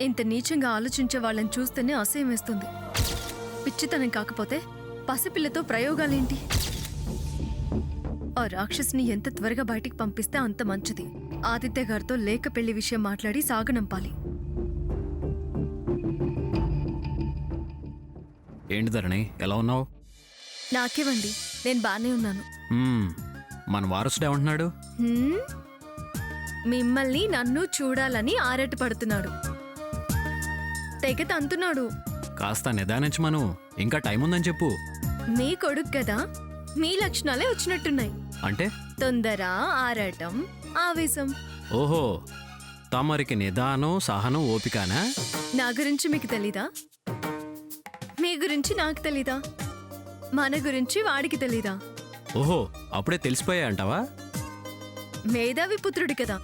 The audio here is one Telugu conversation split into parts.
ఇంత నీచంగా ఆలోచించే వాళ్ళని చూస్తేనే అసహ్యం వేస్తుంది. పిచ్చితనం కాకపోతే పసిపిల్లతో ప్రయోగాలేంటి? ఆ రాక్షసిని ఎంత త్వరగా బయటికి పంపిస్తే అంత మంచిది. ఆదిత్య గారితో లేక పెళ్లి విషయం మాట్లాడి సాగనంపాలి. ఏంటి ధరణి, ఎలా ఉన్నావు? నాకేవండి, నేను బానే ఉన్నాను. మన వారసుడు ఏమంటున్నాడు? మిమ్మల్ని నన్ను చూడాలని ఆరాట పడుతున్నాడు. తెగ తంతున్నాడు. కాస్త నిదానించమను, ఇంకా టైం ఉందని చెప్పు. మీ కొడుకు కదా, మీ లక్షణాలే వచ్చినట్టున్నాయి. అంటే తొందర, ఆరాటం, ఆవేశం. ఓహో, తమరికి నిదానం, సహనం, ఓపికనా? నా గురించి మీకు తెలీదా? మీ గురించి నాకు తెలీదా? మన గురించి వాడికి తెలీదా? ఓహో, అప్పుడే తెలిసిపోయా అంటావా? మేధావి పుత్రుడు కదా.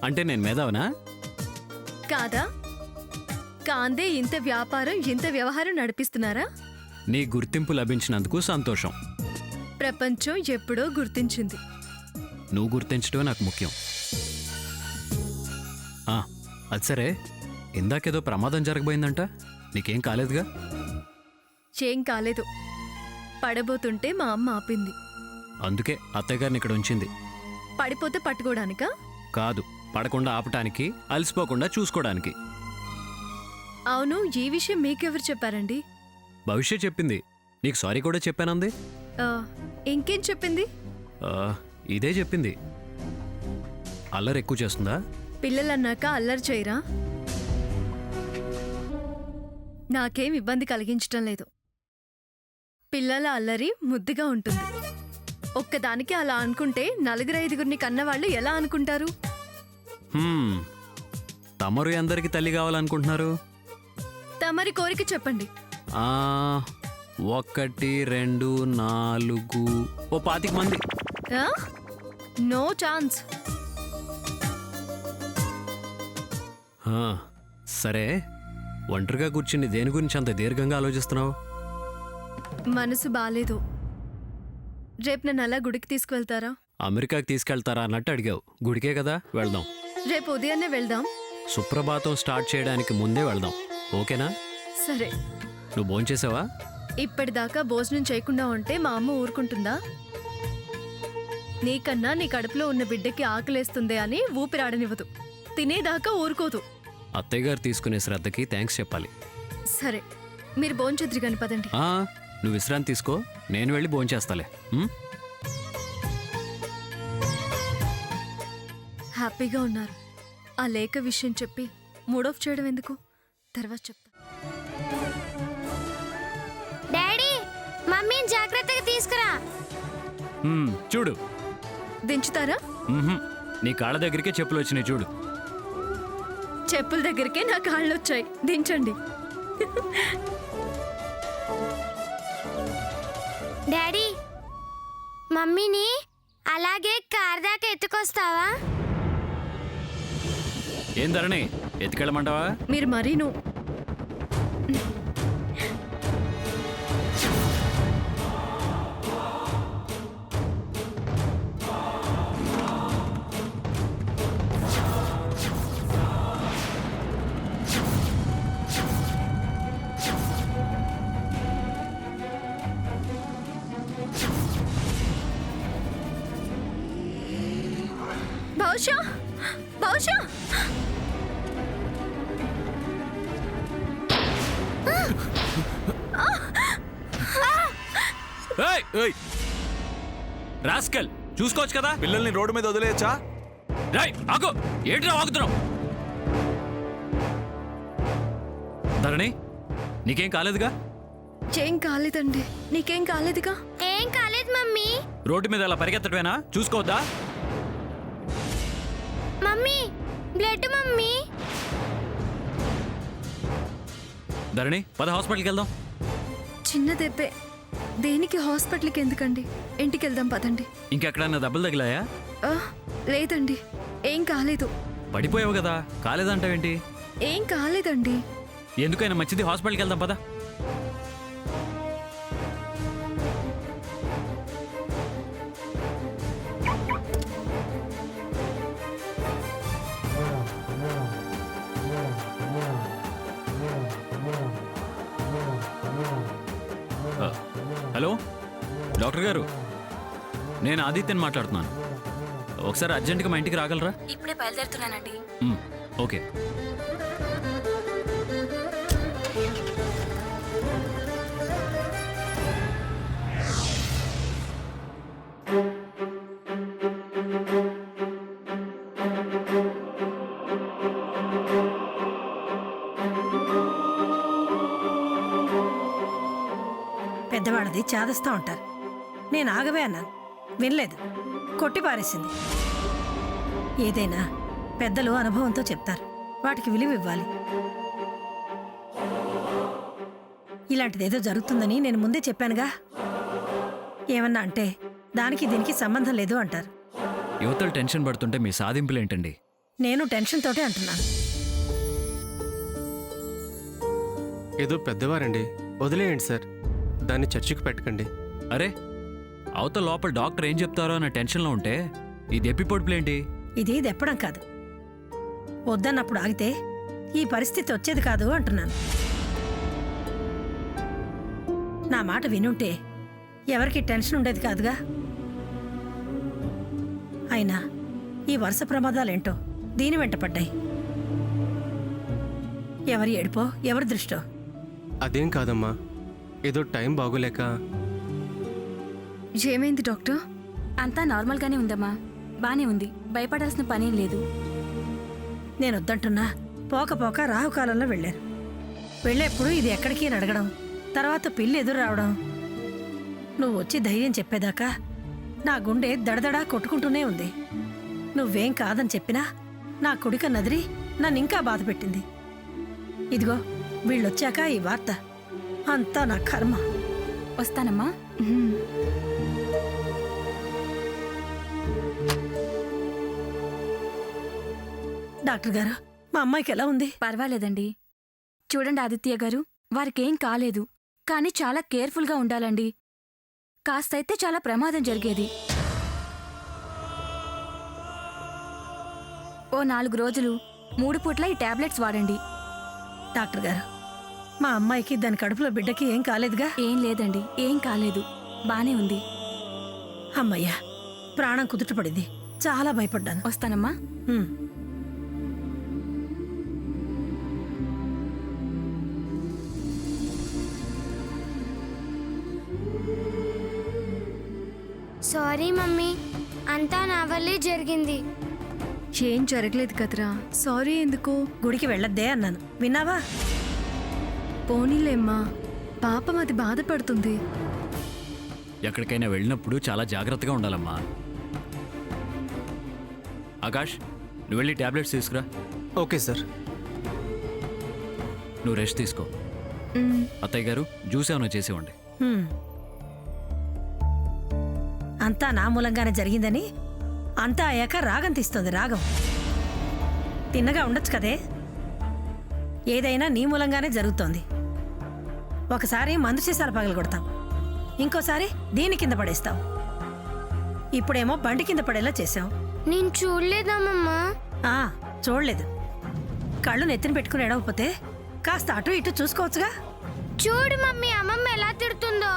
అంటే నేను మేధావనా? కాదా? కాందే ఇంత వ్యాపారం, ఇంత వ్యవహారం నడిపిస్తున్నారా? నీ గుర్తింపు లభించినందుకు సంతోషం. ప్రపంచం ఎప్పుడో గుర్తించింది. నువ్వు గుర్తించడమే నాకు ముఖ్యం. అది సరే, ఇందాకేదో ప్రమాదం జరగబోయిందంట, నీకేం కాలేదుగా? ఏం కాలేదు. పడబోతుంటే మా అమ్మ ఆపింది. అందుకే అత్తయ్యగారిని ఇక్కడ ఉంచింది. పడిపోతే పట్టుకోవడానికా? కాదు, పడకుండా ఆపటానికి, అలసిపోకుండా చూసుకోవడానికి. అవును, ఈ విషయం మీకెవరు చెప్పారండి? భవిష్యత్ చెప్పింది. నీకు సారీ కూడా చెప్పానంది. ఇంకేం చెప్పింది? ఇదే చెప్పింది. అల్లరి ఎక్కువ చేస్తుందా? పిల్లలన్నాక అల్లరి చేయరా? నాకేం ఇబ్బంది కలిగించటం లేదు. పిల్లల అల్లరి ముద్దుగా ఉంటుంది. ఒక్కదానికి అలా అనుకుంటే నలుగురు ఐదుగురిని కన్నవాళ్ళు ఎలా అనుకుంటారు? తమరు అందరికి తల్లి కావాలనుకుంటున్నారు? తమరి కోరిక చెప్పండి. 1 2 4 25 మంది. No chance. సరే, ఒంటరిగా కూర్చుని దేని గురించి అంత దీర్ఘంగా ఆలోచిస్తున్నావు? మనసు బాలేదు. రేపు నన్ను అలా గుడికి తీసుకువెళ్తారా? అమెరికాకి తీసుకెళ్తారా అన్నట్టు అడిగావు. గుడికే కదా, వెళ్దాం. రేపు ఉదయాన్నే వెళ్దాం. సుప్రభాతం స్టార్ట్ చేయడానికి ముందే వెళ్దాం, ఓకేనా? సరే. నువ్వు భోంచేసావా? ఇప్పటిదాకా భోజనం చేయకుండా ఉంటే మా అమ్మ ఊరుకుంటుందా? నీకన్నా నీ కడుపులో ఉన్న బిడ్డకి ఆకలేస్తుందే అని ఊపిరాడనివ్వదు. తినేదాకా ఊరుకోదు. అత్తయ్య గారు తీసుకునే శ్రద్ధకి థ్యాంక్స్ చెప్పాలి. సరే, మీరు భోంచెద్దురు కాని పదండి. నువ్వు విశ్రాంతి తీసుకో, నేను వెళ్ళి భోంచేస్తాలే. హ్యాపీగా ఉన్నారు. ఆ లేఖ విషయం చెప్పి మూడ్ ఆఫ్ చేయడం ఎందుకు? తర్వాత చెప్తా. డాడీ, మమ్మీని జాగ్రత్తగా తీసుకురా. చూడు. దించుతారా? నీ కాళ్ళ దగ్గరికే చెప్పులు వచ్చినాయి చూడు. చెప్పుల దగ్గరికే నా కాళ్ళు వచ్చాయి. దించండి. డాడీ, మమ్మీని అలాగే కార్ దాకా ఎత్తుకొస్తావా? ఏం ధరణి, ఎత్తుకెళ్ళమంటావా? మీరు మరీను. బహుశా బహుశా రాస్కల్, చూసుకోవచ్చు కదా. పిల్లల్ని రోడ్డు మీద వదిలేయచ్చా? ఆగు, ఏంట్రా ఆగుతున్నావు? ధరణి, నీకేం కాలేదుగా? ఏం కాలేదండి. నీకేం కాలేదుగా? ఏం కాలేదు మమ్మీ. రోడ్డు మీద అలా పరిగెత్తటమేనా? చూసుకోవద్దా? Mummy, blood mummy. ధరణి, పద హాస్పిటల్కి వెళ్దాం. చిన్న దెబ్బే, దేనికి హాస్పిటల్కి ఎందుకండి? ఇంటికి వెళ్దాం పదండి. ఇంకెక్కడన్నా దెబ్బలు తగిలాయా? లేదండి, ఏం కాలేదు. పడిపోయావు కదా, కాలేదంటావేంటి? ఏం కాలేదండి. ఎందుకైనా మంచిది హాస్పిటల్కి వెళ్దాం పద. హలో డాక్టర్ గారు, నేను ఆదిత్యని మాట్లాడుతున్నాను. ఒకసారి అర్జెంటుగా మా ఇంటికి రాగలరా? ఇప్పుడే బయలుదేరుతున్నానండి. ఓకే. పెద్దవాళ్ళది చాదస్తా ఉంటారు. నేను ఆగవే అన్నాను, వినలేదు, కొట్టి పారేసింది. ఏదైనా పెద్దలు అనుభవంతో చెప్తారు, వాటికి విలువ ఇవ్వాలి. ఇలాంటిదేదో జరుగుతుందని నేను ముందే చెప్పానుగా. ఏమన్నా అంటే దానికి దీనికి సంబంధం లేదు అంటారు. యువతలు టెన్షన్ పడుతుంటే మీ సాధింపులేంటండి? నేను టెన్షన్ తోటే అంటున్నాను. ఏదో పెద్దవారండి, వదిలేయండి సార్, దాన్ని చర్చకు పెట్టకండి. అరే, అవతల లోపల డాక్టర్ ఏం చెప్తారో అన్న టెన్షన్లో ఉంటే ఇది ఎప్పిపొడుపులేంటి? ఇది దెప్పడం కాదు, వద్దన్నప్పుడు ఆగితే ఈ పరిస్థితి వచ్చేది కాదు అంటున్నాను. నా మాట వినుంటే ఎవరికి టెన్షన్ ఉండేది కాదుగా. అయినా ఈ వరుస ప్రమాదాలేంటో దీని వెంట పడ్డాయి. ఎవరి ఏడుపో, ఎవరి దృష్టో. అదేం కాదమ్మా, ఏదో టైం బాగోలేక. ఏమైంది డాక్టర్? అంతా నార్మల్గానే ఉందమ్మా, బానే ఉంది, భయపడాల్సిన పనేం లేదు. నేను వద్దంటున్నా పోక పోక రాహుకాలంలో వెళ్ళారు. వెళ్ళేప్పుడు ఇది ఎక్కడికి అని అడగడం, తర్వాత పిల్లి ఎదురు రావడం. నువ్వు వచ్చి ధైర్యం చెప్పేదాకా నా గుండె దడదడా కొట్టుకుంటూనే ఉంది. నువ్వేం కాదని చెప్పినా నా కుడిక నదిరి నన్నింకా బాధ పెట్టింది. ఇదిగో వీళ్ళొచ్చాక ఈ వార్త, అంతా నా కర్మ. వస్తానమ్మా. డాక్టర్ గారు, మా అమ్మాయికి ఎలా ఉంది? పర్వాలేదండి. చూడండి ఆదిత్య గారు, వారికేం కాలేదు, కానీ చాలా కేర్ఫుల్గా ఉండాలండి. కాస్తైతే చాలా ప్రమాదం జరిగేది. ఓ 4 రోజులు 3 పూట్ల ఈ టాబ్లెట్స్ వాడండి. డాక్టర్ గారు, మా అమ్మాయికి దాని కడుపులో బిడ్డకి ఏం కాలేదుగా? ఏం లేదండి, ఏం కాలేదు, బానే ఉంది. అమ్మయ్యా, ప్రాణం కుదుటపడింది. చాలా భయపడ్డాను. వస్తానమ్మా. ఉమ్. సారీ మమ్మీ, అంతా నా వల్లే జరిగింది. ఏం జరగలేదు కదరా, సారీ ఎందుకు? గుడికి వెళ్ళొద్దే అన్నాను, విన్నావా? పోనీలేమ్మా, పాపం అది బాధపడుతుంది. ఎక్కడికైనా వెళ్ళినప్పుడు చాలా జాగ్రత్తగా ఉండాలమ్మా. ఆకాష్, నువ్వు వెళ్ళి టాబ్లెట్స్ తీసుకురా. Okay sir. నువ్వు రెస్ట్ తీసుకో. మ్, అత్తయ్య గారు, జ్యూస్ ఏమైనా చేసేవ్వండి. ఉమ్. అంతా నా మూలంగానే జరిగిందని అంతా అయ్యాక రాగం తీస్తుంది. రాగం తిన్నగా ఉండొచ్చు కదే. ఏదైనా నీ మూలంగానే జరుగుతోంది. ఒకసారి మందు సీసాలు పగలగొడతాం, ఇంకోసారి దీని కింద పడేస్తాం, ఇప్పుడేమో బండి కింద పడేలా చేసాం. నేను చూడలేదమ్మమ్మా. ఆ, చూడలేదు. కళ్ళు నెత్తిన పెట్టుకుని ఎడవకపోతే కాస్త అటు ఇటు చూసుకోవచ్చుగా. చూడు మమ్మీ, అమ్మమ్మ ఎలా తిడుతుందో.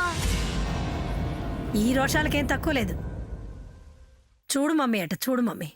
ఈ రోషాలకేం తక్కువ లేదు. చూడు మమ్మీ అట, చూడు మమ్మీ.